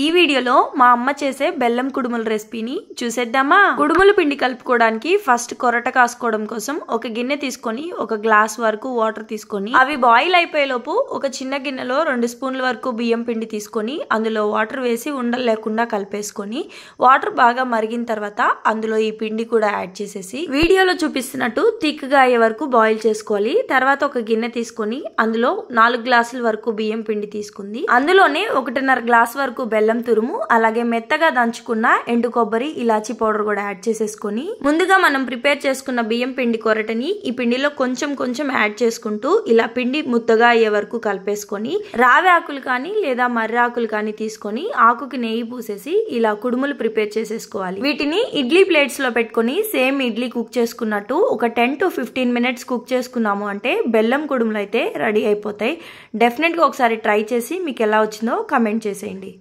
ఈ వీడియోలో మా అమ్మ చేసే బెల్లం కుడుముల రెసిపీని చూసేద్దామా. కుడుముల పిండి కలుపుకోవడానికి ఫస్ట్ కొరట కాసుకోవడం కోసం ఒక గిన్నె తీసుకొని ఒక గ్లాస్ వరకు వాటర్ తీసుకొని అవి బాయిల్ అయిపోయేలోపు ఒక చిన్న గిన్నెలో 2 స్పూన్ల వరకు బియ్యం పిండి తీసుకొని అందులో వాటర్ వేసి ఉండలు లేకుండా కలిపేసుకొని వాటర్ బాగా మరిగిన తర్వాత అందులో ఈ పిండి కూడా యాడ్ చేసేసి వీడియోలో చూపిస్తున్నట్టు థిక్గా అయ్యే వరకు బాయిల్ చేసుకోవాలి. తర్వాత ఒక గిన్నె తీసుకొని అందులో 4 గ్లాసుల వరకు బియ్యం పిండి తీసుకుంది. అందులోనే 1.5 గ్లాస్ వరకు బెల్లం తురుము, అలాగే మెత్తగా దంచుకున్న ఎండు కొబ్బరి, ఇలాచి పౌడర్ కూడా యాడ్ చేసేసుకొని ముందుగా మనం ప్రిపేర్ చేసుకున్న బియ్యం పిండి కొరటని ఈ పిండిలో కొంచెం కొంచెం యాడ్ చేసుకుంటూ ఇలా పిండి ముద్దగా అయ్యే వరకు కలిపేసుకొని రావి ఆకులు కానీ లేదా మర్రి ఆకులు కానీ తీసుకొని ఆకుకి నెయ్యి పూసేసి ఇలా కుడుములు ప్రిపేర్ చేసేసుకోవాలి. వీటిని ఇడ్లీ ప్లేట్స్ లో పెట్టుకొని సేమ్ ఇడ్లీ కుక్ చేసుకున్నట్టు ఒక 10 to 15 మినిట్స్ కుక్ చేసుకున్నాము అంటే బెల్లం కుడుములు అయితే రెడీ అయిపోతాయి. డెఫినెట్ గా ఒకసారి ట్రై చేసి మీకు ఎలా వచ్చిందో కమెంట్ చేసేయండి.